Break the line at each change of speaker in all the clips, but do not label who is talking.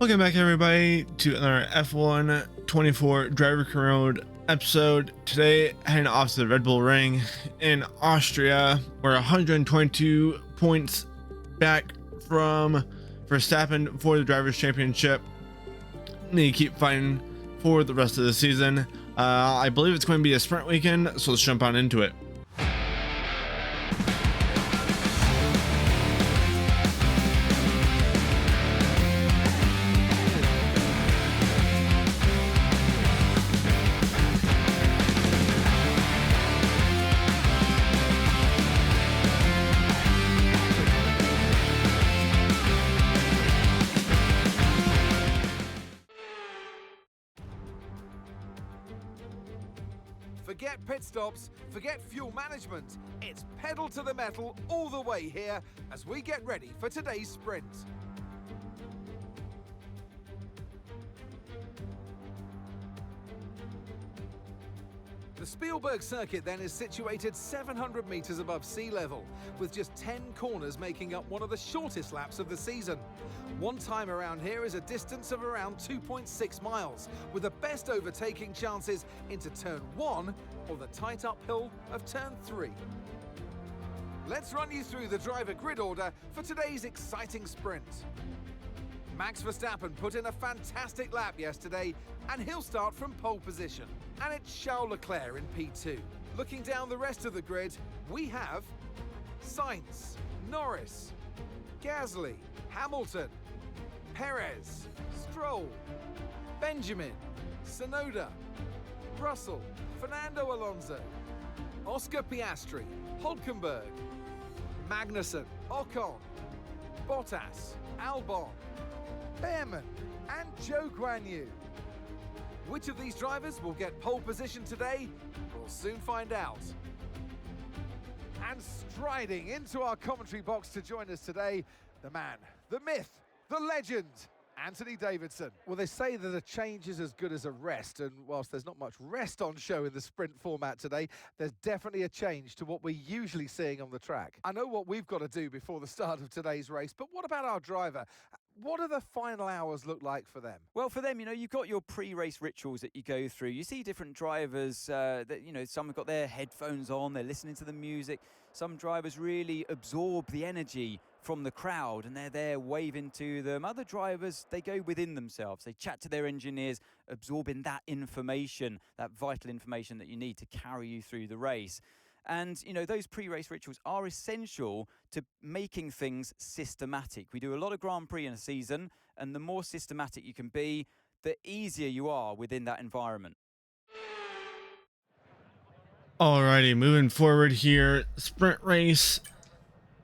Welcome back, everybody, to another F1 24 Driver Career Mode episode. Today, heading off to the Red Bull Ring in Austria. We're 122 points back from Verstappen for the Drivers' Championship. Need to keep fighting for the rest of the season. I believe it's going to be a sprint weekend, so let's jump on into it.
Forget pit stops, forget fuel management. It's pedal to the metal all the way here as we get ready for today's sprint. The Spielberg circuit then is situated 700 meters above sea level, with just 10 corners making up one of the shortest laps of the season. One time around here is a distance of around 2.6 miles, with the best overtaking chances into turn 1 or the tight uphill of turn 3. Let's run you through the driver grid order for today's exciting sprint. Max Verstappen put in a fantastic lap yesterday, and he'll start from pole position. And it's Charles Leclerc in P2. Looking down the rest of the grid, we have Sainz, Norris, Gasly, Hamilton, Perez, Stroll, Benjamin, Tsunoda, Russell, Fernando Alonso, Oscar Piastri, Hülkenberg, Magnussen, Ocon, Bottas, Albon, Behrman, and Zhou Guanyu. Which of these drivers will get pole position today? We'll soon find out. And striding into our commentary box to join us today, the man, the myth, the legend, Anthony Davidson. Well, they say that a change is as good as a rest, and whilst there's not much rest on show in the sprint format today, there's definitely a change to what we're usually seeing on the track. I know what we've got to do before the start of today's race, but what about our driver? What do the final hours look like for them?
Well, for them, you've got your pre-race rituals that you go through. You see different drivers that, some have got their headphones on, they're listening to the music. Some drivers really absorb the energy from the crowd and they're there waving to them. Other drivers, they go within themselves. They chat to their engineers, absorbing that information, that vital information that you need to carry you through the race. And, those pre-race rituals are essential to making things systematic. We do a lot of Grand Prix in a season, and the more systematic you can be, the easier you are within that environment.
Alrighty, moving forward here, sprint race,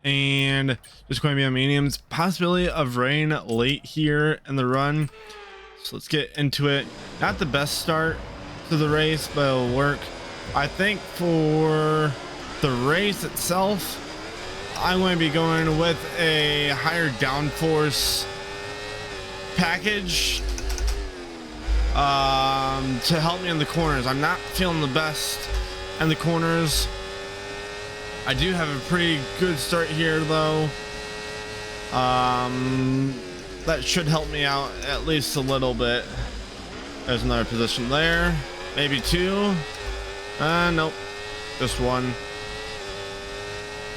and there's going to be a mediums, possibility of rain late here in the run. So let's get into it. Not the best start to the race, but it'll work. I think for the race itself, I'm going to be going with a higher downforce package to help me in the corners. I'm not feeling the best in the corners. I do have a pretty good start here though. That should help me out at least a little bit. There's another position there, maybe two. Nope, just one.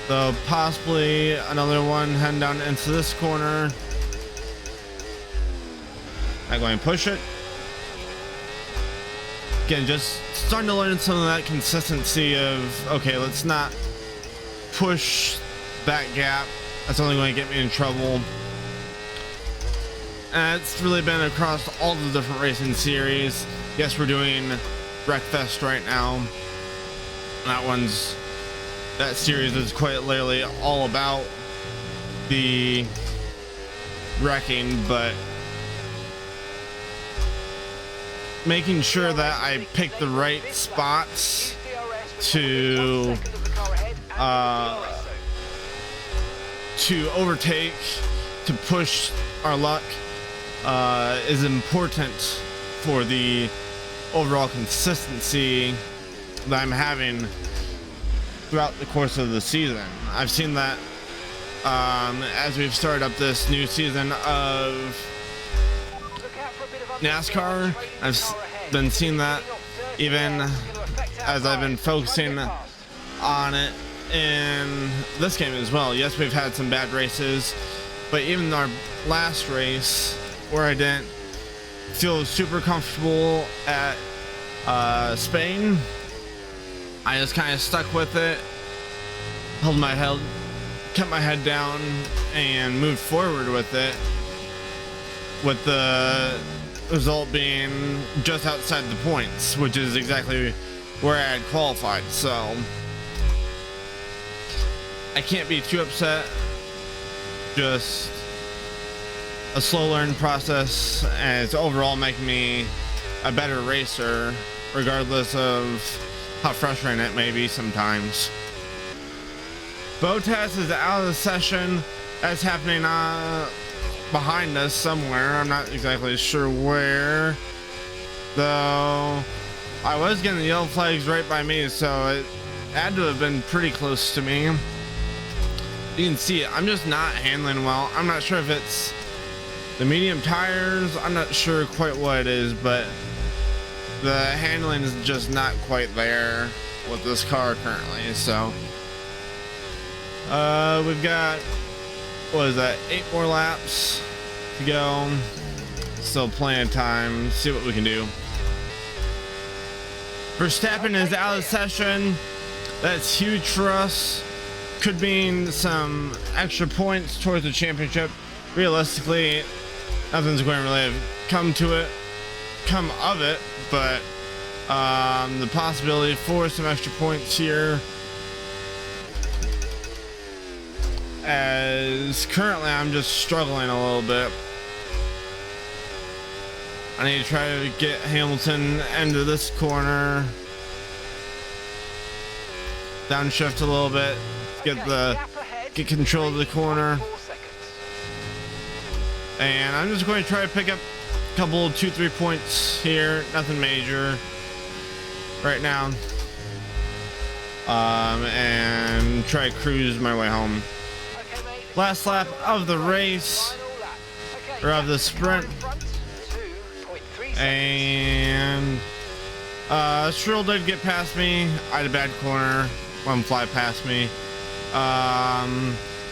So possibly another one heading down into this corner. I'm going to push it. Again, just starting to learn some of that consistency of, okay, let's not push that gap. That's only going to get me in trouble. And it's really been across all the different racing series. Yes, we're doing Wreckfest right now. That series is quite literally all about the wrecking, but making sure that I pick the right spots to overtake, to push our luck is important for the overall consistency that I'm having throughout the course of the season. I've seen that as we've started up this new season of NASCAR. I've been seeing that even as I've been focusing on it in this game as well. Yes, we've had some bad races, but even our last race where I didn't feel super comfortable at Spain, I just kind of stuck with it, held my head, kept my head down, and moved forward with it, with the result being just outside the points, which is exactly where I had qualified. So I can't be too upset. Just a slow learning process, and it's overall making me a better racer, regardless of how frustrating it may be sometimes. Bottas is out of the session. That's happening behind us somewhere. I'm not exactly sure where, though. I was getting the yellow flags right by me, so it had to have been pretty close to me. You can see it. I'm just not handling well. I'm not sure if it's the medium tires. I'm not sure quite what it is, but the handling is just not quite there with this car currently. So we've got, what is that, 8 more laps to go. Still plenty of time. See what we can do. Verstappen is out of the session. That's huge for us. Could mean some extra points towards the championship. Realistically, nothing's going to really come of it, but the possibility for some extra points here, as currently I'm just struggling a little bit. I need to try to get Hamilton into this corner, downshift a little bit, get control of the corner, and I'm just going to try to pick up a couple 2-3 points here. Nothing major right now, and try to cruise my way home. Last lap of the race, or of the sprint, and Stroll did get past me. I had a bad corner, one fly past me.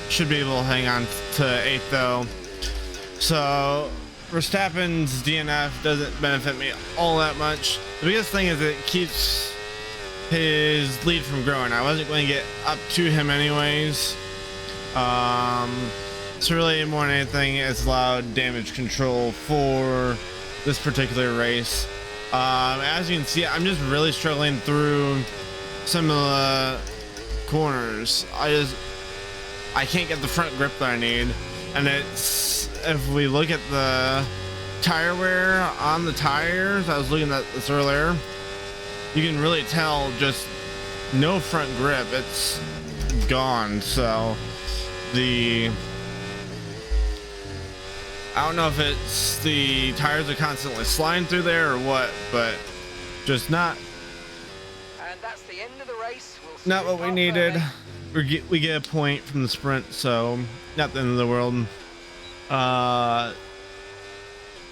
Should be able to hang on to 8th though. So Verstappen's DNF doesn't benefit me all that much. The biggest thing is it keeps his lead from growing. I wasn't going to get up to him anyways. So really, more than anything, it's allowed damage control for this particular race. As you can see, I'm just really struggling through some of the corners. I can't get the front grip that I need, and it's, if we look at the tire wear on the tires, I was looking at this earlier, you can really tell just no front grip. It's gone. So I don't know if it's the tires are constantly sliding through there or what, but just not.
And that's the end of the race.
Not what we needed. We get a point from the sprint, so not the end of the world.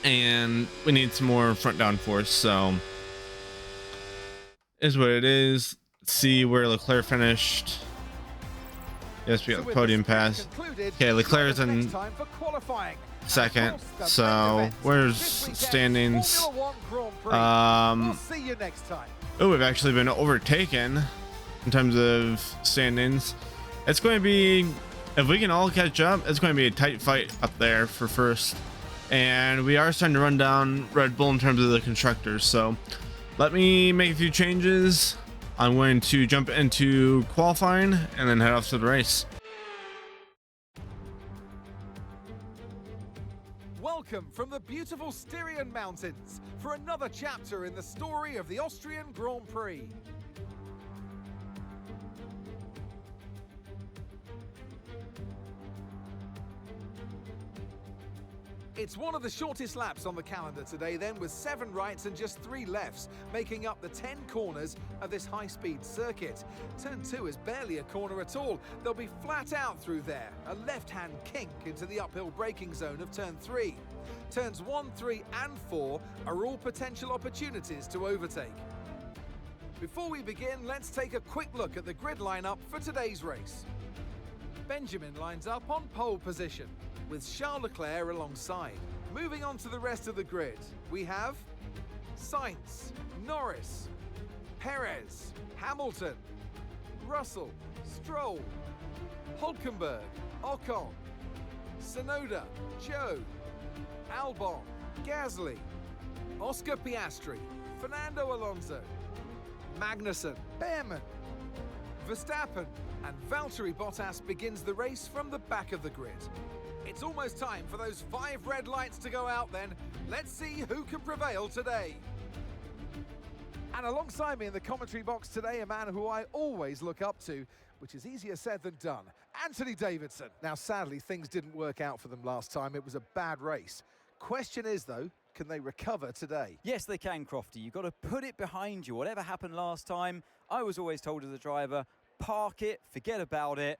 And we need some more front downforce, so is what it is. Let's see where Leclerc finished. Yes, we got the podium pass. Okay, Leclerc's in second. So where's standings? Oh, we've actually been overtaken in terms of standings. It's going to be, if we can all catch up, it's going to be a tight fight up there for first. And we are starting to run down Red Bull in terms of the constructors. So let me make a few changes. I'm going to jump into qualifying and then head off to the race.
Welcome from the beautiful Styrian Mountains for another chapter in the story of the Austrian Grand Prix. It's one of the shortest laps on the calendar today then, with 7 rights and just 3 lefts, making up the 10 corners of this high-speed circuit. Turn 2 is barely a corner at all. They'll be flat out through there, a left-hand kink into the uphill braking zone of turn 3. Turns 1, 3 and 4 are all potential opportunities to overtake. Before we begin, let's take a quick look at the grid lineup for today's race. Benjamin lines up on pole position, with Charles Leclerc alongside. Moving on to the rest of the grid, we have Sainz, Norris, Perez, Hamilton, Russell, Stroll, Hulkenberg, Ocon, Tsunoda, Joe, Albon, Gasly, Oscar Piastri, Fernando Alonso, Magnussen, Behrman, Verstappen, and Valtteri Bottas begins the race from the back of the grid. It's almost time for those 5 red lights to go out then. Let's see who can prevail today. And alongside me in the commentary box today, a man who I always look up to, which is easier said than done, Anthony Davidson. Now, sadly, things didn't work out for them last time. It was a bad race. Question is, though, can they recover today?
Yes, they can, Crofty. You've got to put it behind you. Whatever happened last time, I was always told as a driver, park it, forget about it.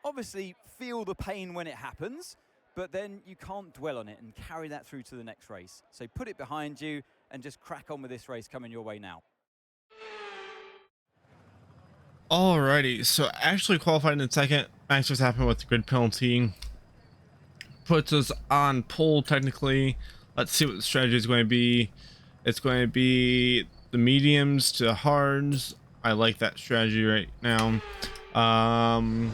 Obviously, feel the pain when it happens, but then you can't dwell on it and carry that through to the next race. So put it behind you and just crack on with this race coming your way now.
Alrighty, so actually qualified in second. Max Verstappen with the grid penalty puts us on pole technically. Let's see what the strategy is going to be. It's going to be the mediums to hards. I like that strategy right now. And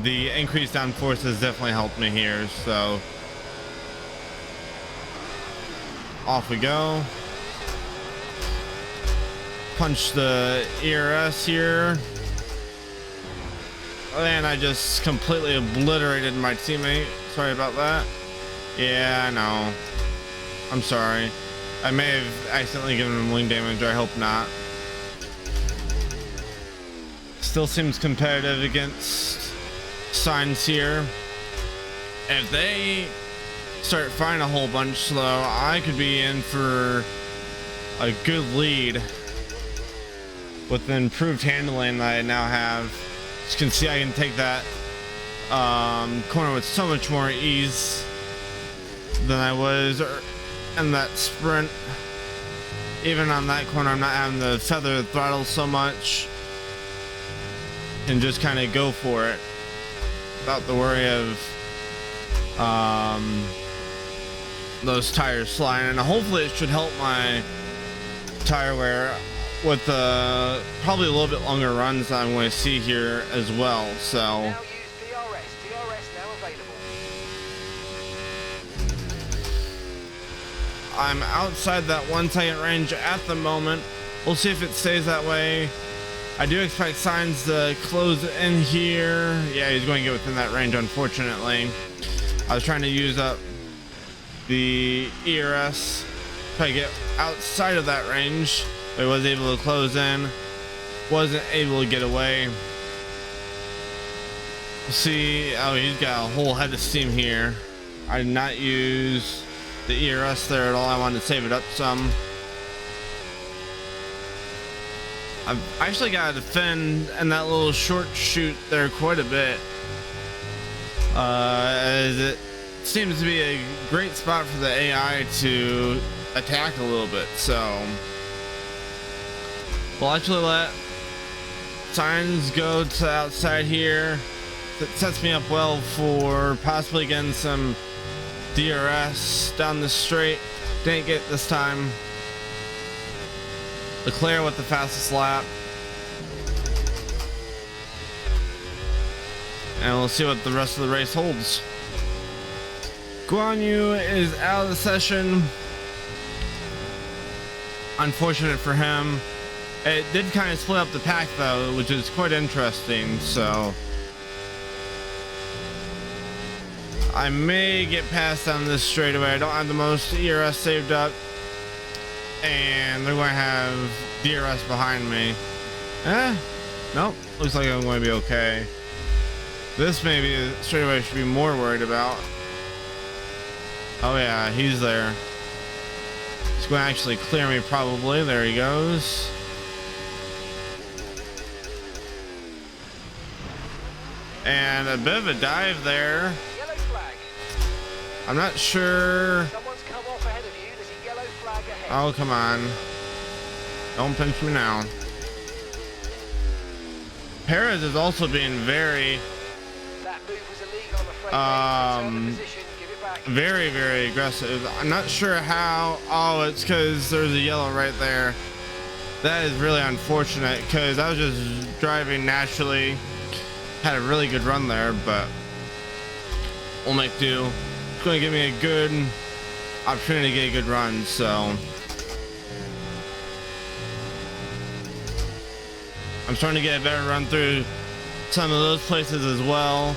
the increased downforce has definitely helped me here, so off we go. Punch the ERS here, and I just completely obliterated my teammate. Sorry about that. Yeah, I know. I'm sorry. I may have accidentally given him wing damage. I hope not. Still seems competitive against Sainz here. If they start firing a whole bunch though, I could be in for a good lead with the improved handling that I now have. As you can see, I can take that corner with so much more ease than I was in that sprint. Even on that corner, I'm not having to feather the throttle so much and just kind of go for it without the worry of those tires sliding. And hopefully it should help my tire wear with probably a little bit longer runs that I'm going to see here as well. So
Now use DRS now available.
I'm outside that 1 second range at the moment. We'll see if it stays that way. I do expect Sainz to close in here. Yeah, he's going to get within that range, unfortunately. I was trying to use up the ERS, try to get outside of that range. But he was able to close in, wasn't able to get away. See, oh, he's got a whole head of steam here. I did not use the ERS there at all. I wanted to save it up some. I've actually got to defend in that little short shoot there quite a bit, as it seems to be a great spot for the AI to attack a little bit. So we'll actually let Sainz go to the outside here. That sets me up well for possibly getting some DRS down the straight. Didn't get this time. Leclerc with the fastest lap. And we'll see what the rest of the race holds. Guan Yu is out of the session. Unfortunate for him. It did kind of split up the pack though, which is quite interesting. So I may get past on this straightaway. I don't have the most ERS saved up, and they're going to have DRS behind me. Nope. Looks like I'm going to be okay. This maybe the straightaway I should be more worried about. Oh yeah, he's there. He's going to actually clear me probably. There he goes. And a bit of a dive there. I'm not sure.
Someone's come off ahead of you. There's a yellow flag ahead.
Oh, come on. Don't pinch me now. Perez is also being very,
That move was illegal, I'm afraid. Return the position, give it back.
very, very aggressive. I'm not sure how. Oh, it's because there's a yellow right there. That is really unfortunate because I was just driving naturally. Had a really good run there, but we'll make do. It's going to give me a good opportunity to get a good run, so I'm starting to get a better run through some of those places as well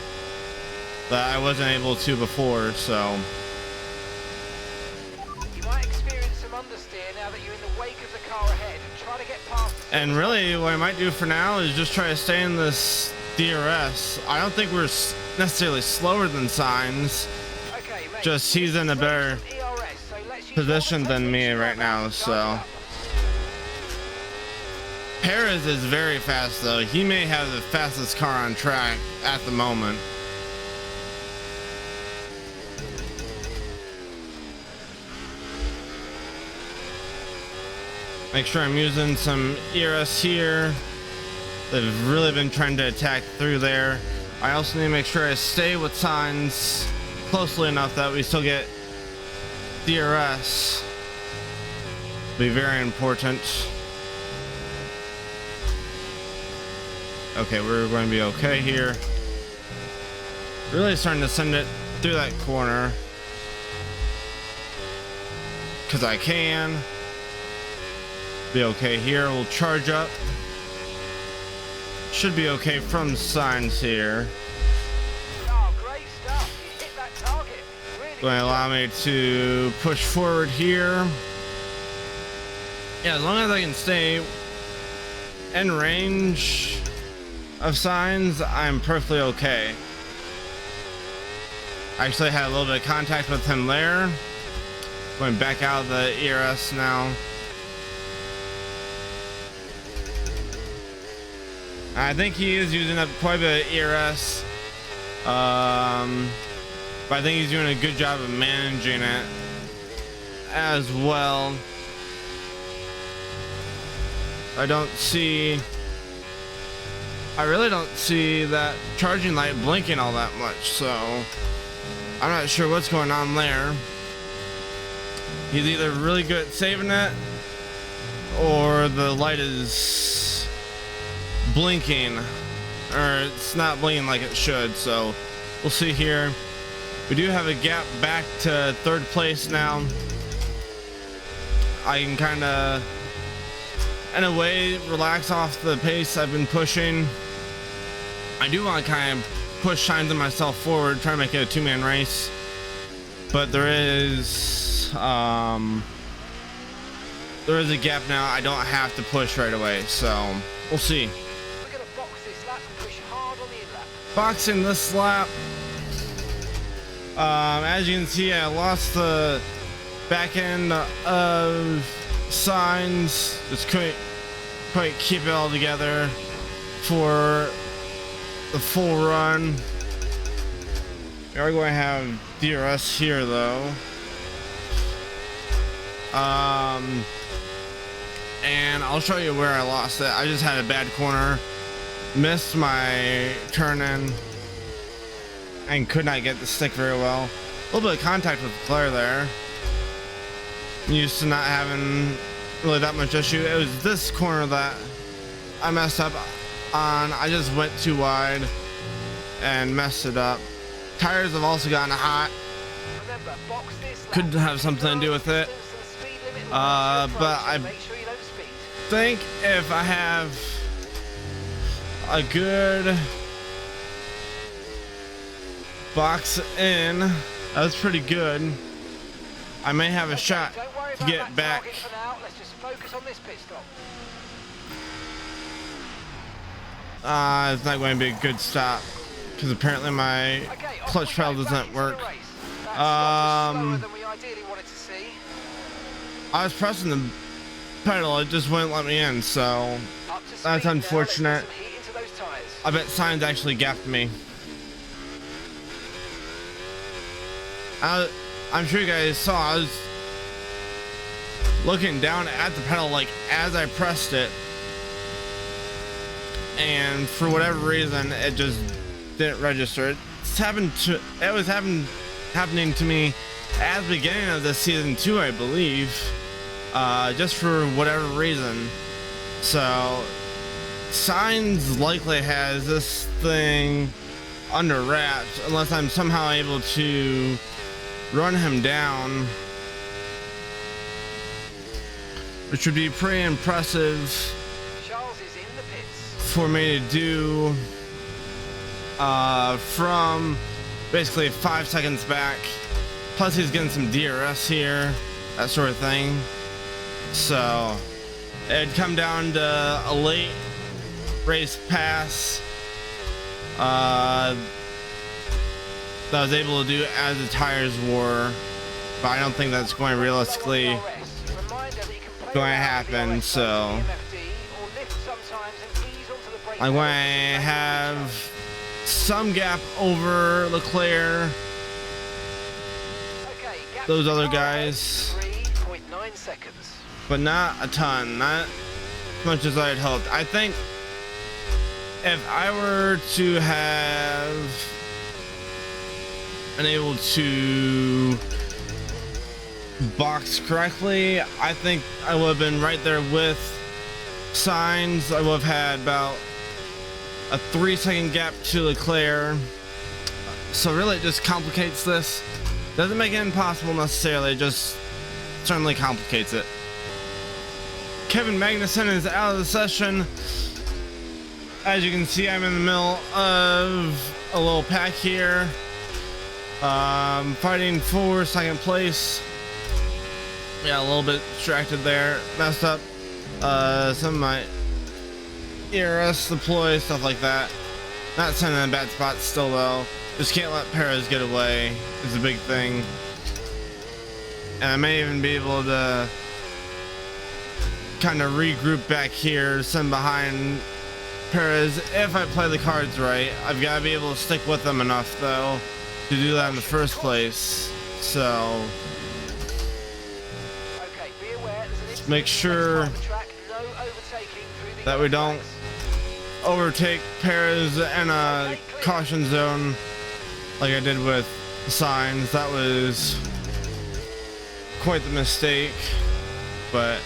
that I wasn't able to before, so
You might experience some understeer now that you're in the wake of the car ahead. Try to get past.
and really what I might do for now is just try to stay in this DRS. I don't think we're necessarily slower than Sainz,
Okay, mate.
just he's in a better
ERS, so let's use
position
all
than me
the
right now, so Perez is very fast though. He may have the fastest car on track at the moment. Make sure I'm using some ERS here. They've really been trying to attack through there. I also need to make sure I stay with Sainz closely enough that we still get DRS. Be very important. Okay, we're going to be okay here. Really starting to send it through that corner because I can. Be okay here. We'll charge up. Should be okay from Sainz here.
Oh, great stuff. You hit that target. Really
Going to allow me to push forward here. Yeah, as long as I can stay in range of Sainz, I'm perfectly okay. I actually had a little bit of contact with him there. Going back out of the ERS now. I think he is using up quite a bit of ERS. But I think he's doing a good job of managing it as well. I really don't see that charging light blinking all that much, so I'm not sure what's going on there. He's either really good at saving it or the light is blinking, or it's not blinking like it should, so we'll see here. We do have a gap back to third place now. I can kind of, in a way, relax off the pace I've been pushing. I do want to kind of push Sainz and myself forward, try to make it a two-man race, but there is a gap now. I don't have to push right away, so we'll see.
We're going to box this lap and push hard on the in-lap.
Boxing this lap. As you can see, I lost the back end of Sainz. Just couldn't quite keep it all together for the full run. We are going to have DRS here though. And I'll show you where I lost it. I just had a bad corner, missed my turn in, and could not get the stick very well. A little bit of contact with Claire there. I'm used to not having really that much issue. It was this corner that I messed up on. I just went too wide and messed it up. Tires have also gotten hot.
Remember, box this lap.
Could have something to do with it. But I
Make sure you don't speed.
think if I have a good box in, that's pretty good. I may have a shot
Don't worry
to
about
get
that
back.
target for now. Let's just focus on this pit stop.
It's not going to be a good stop because apparently my
Okay,
clutch pedal doesn't work.
That slower than we ideally wanted to see.
I was pressing the pedal, it just wouldn't let me in, so
Up to speed
that's
now. Let's get
unfortunate.
some heat into those tires.
I bet Sainz actually gapped me. I'm sure you guys saw I was looking down at the pedal like as I pressed it, and for whatever reason it just didn't register. It was happening to me at the beginning of this season too, I believe, just for whatever reason. So Signs likely has this thing under wraps unless I'm somehow able to run him down, which would be pretty impressive for me to do from basically 5 seconds back. Plus he's getting some DRS here, that sort of thing. So it'd come down to a late race pass that I was able to do as the tires wore, but I don't think that's going realistically going to happen. So I'm going to have some gap over Leclerc, those other guys, but not a ton, not as much as I had hoped. I think if I were to have been able to box correctly, I think I would have been right there with Signs. I would have had about a 3-second gap to Leclerc. So really it just complicates this. Doesn't make it impossible necessarily, just certainly complicates it. Kevin Magnussen is out of the session. As you can see, I'm in the middle of a little pack here, fighting for second place. Yeah, a little bit distracted there, messed up some of my ERS deploy, stuff like that. Not sending in a bad spot still though. Just can't let Perez get away is a big thing. And I may even be able to kind of regroup back here, send behind Perez if I play the cards right. I've got to be able to stick with them enough though to do that in the first place. So make sure that we don't overtake Perez in a caution zone like I did with Signs. That was quite the mistake, but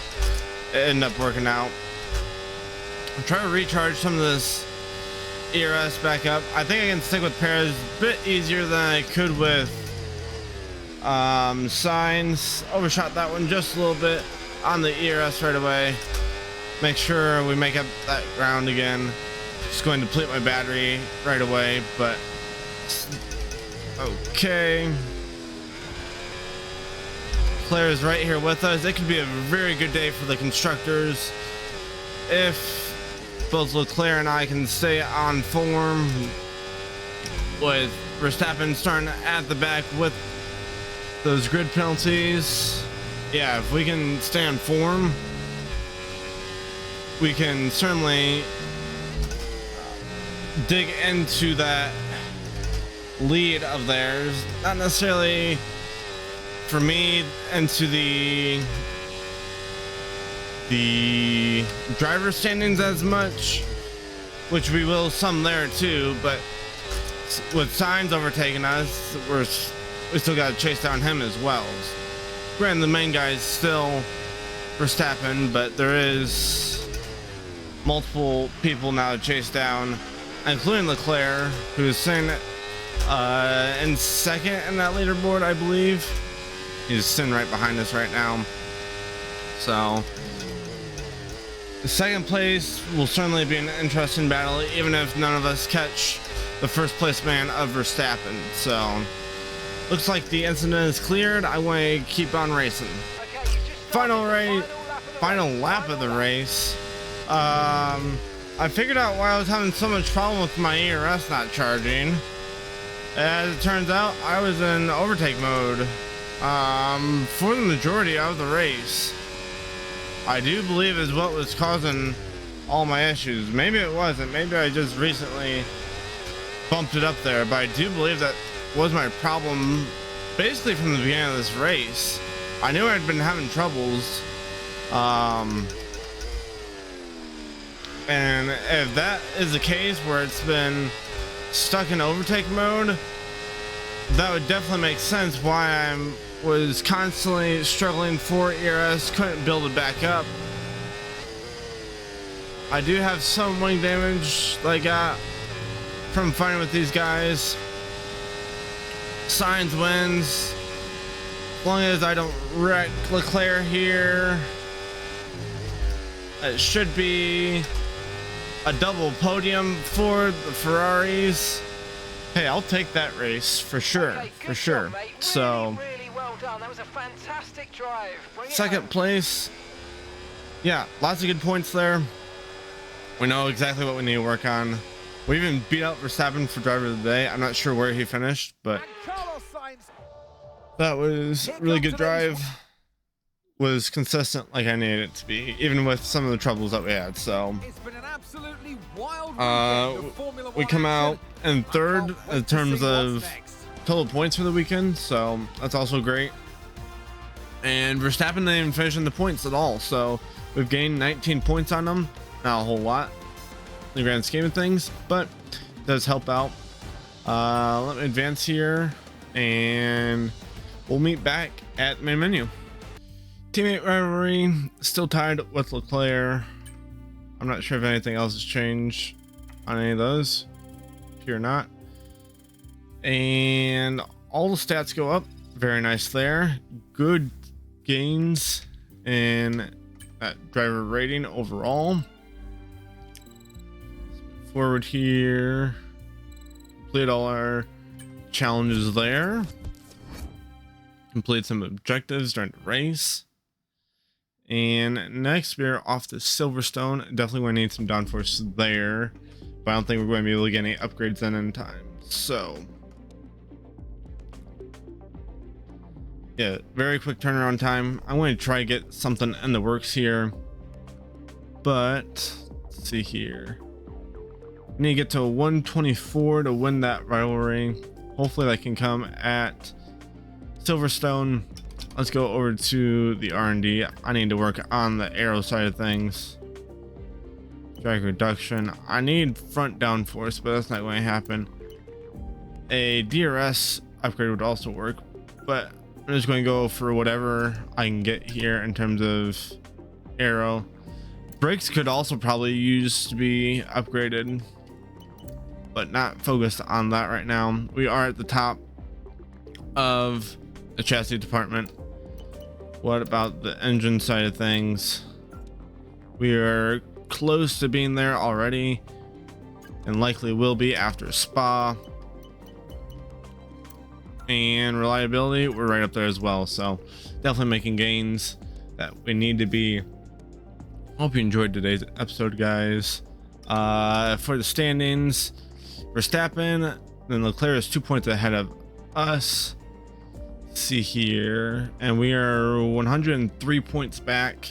it ended up working out. I'm trying to recharge some of this ERS back up. I think I can stick with Perez a bit easier than I could with Signs. Overshot that one just a little bit on the ERS right away. Make sure we make up that ground again. Just going to deplete my battery right away, but okay. Claire is right here with us. It could be a very good day for the constructors if both Leclerc and I can stay on form, with Verstappen starting at the back with those grid penalties. Yeah, if we can stay on form, we can certainly dig into that lead of theirs. Not necessarily for me into the driver standings as much, which we will some there too, but with Signs overtaking us, we still got to chase down him as well. Granted, the main guy is still Verstappen, but there is multiple people now to chase down, including Leclerc, who is sitting in second in that leaderboard, I believe. He's sitting right behind us right now. So the second place will certainly be an interesting battle, even if none of us catch the first place man of Verstappen. So looks like the incident is cleared. I want to keep on racing. Final lap of the race. I figured out why I was having so much problem with my ERS not charging. As it turns out, I was in overtake mode for the majority of the race. I do believe is what was causing all my issues. Maybe it wasn't. Maybe I just recently bumped it up there, but I do believe that was my problem basically from the beginning of this race. I knew I'd been having troubles. And if that is the case where it's been stuck in overtake mode, that would definitely make sense why I was constantly struggling for ERS, couldn't build it back up. I do have some wing damage that I got from fighting with these guys. Sainz wins. As long as I don't wreck Leclerc here, it should be a double podium for the Ferraris. Hey, I'll take that race for sure,
Okay,
for
good
sure.
job, mate.
So,
really well done. That was a fantastic drive. Bring it
second
home.
place. Yeah, lots of good points there. We know exactly what we need to work on. We even beat out Verstappen for driver of the day. I'm not sure where he finished, but
And Carlos Sainz.
that was a really good drive. Was consistent like I needed it to be, even with some of the troubles that we had. So
It's been an absolutely wild weekend of Formula
we
1
come out
action.
in
I
third
can't wait
in
to
terms
see
of
what's next.
total points for the weekend, so that's also great. And Verstappen didn't even finish in the points at all, so we've gained 19 points on them. Not a whole lot in the grand scheme of things, but it does help out. Let me advance here and we'll meet back at main menu. Teammate rivalry still tied with Leclerc. I'm not sure if anything else has changed on any of those, here or not. And all the stats go up. Very nice there. Good gains in that driver rating overall. Forward here. Complete all our challenges there. Complete some objectives during the race. And next we're off to Silverstone. Definitely going to need some downforce there, but I don't think we're going to be able to get any upgrades in time. So yeah, very quick turnaround time. I'm going to try to get something in the works here, but let's see here. We need to get to 124 to win that rivalry. Hopefully that can come at Silverstone. Let's go over to the R&D. I need to work on the aero side of things. Drag reduction. I need front downforce, but that's not going to happen. A DRS upgrade would also work, but I'm just going to go for whatever I can get here in terms of aero. Brakes could also probably use to be upgraded, but not focused on that right now. We are at the top of the chassis department. What about the engine side of things? We are close to being there already, and likely will be after Spa. And reliability, we're right up there as well, so definitely making gains that we need to be. Hope you enjoyed today's episode, guys. For the standings, Verstappen, then Leclerc is 2 points ahead of us. Let's see here, and we are 103 points back.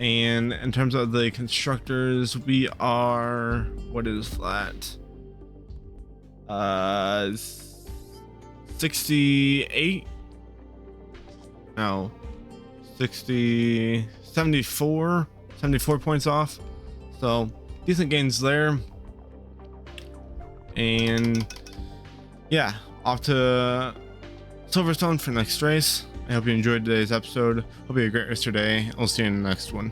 And in terms of the constructors, we are, what is that? 68? No, 60, 74 points off. So decent gains there. And yeah, off to Silverstone for next race. I hope you enjoyed today's episode. Hope you have a great rest of your day. I'll see you in the next one.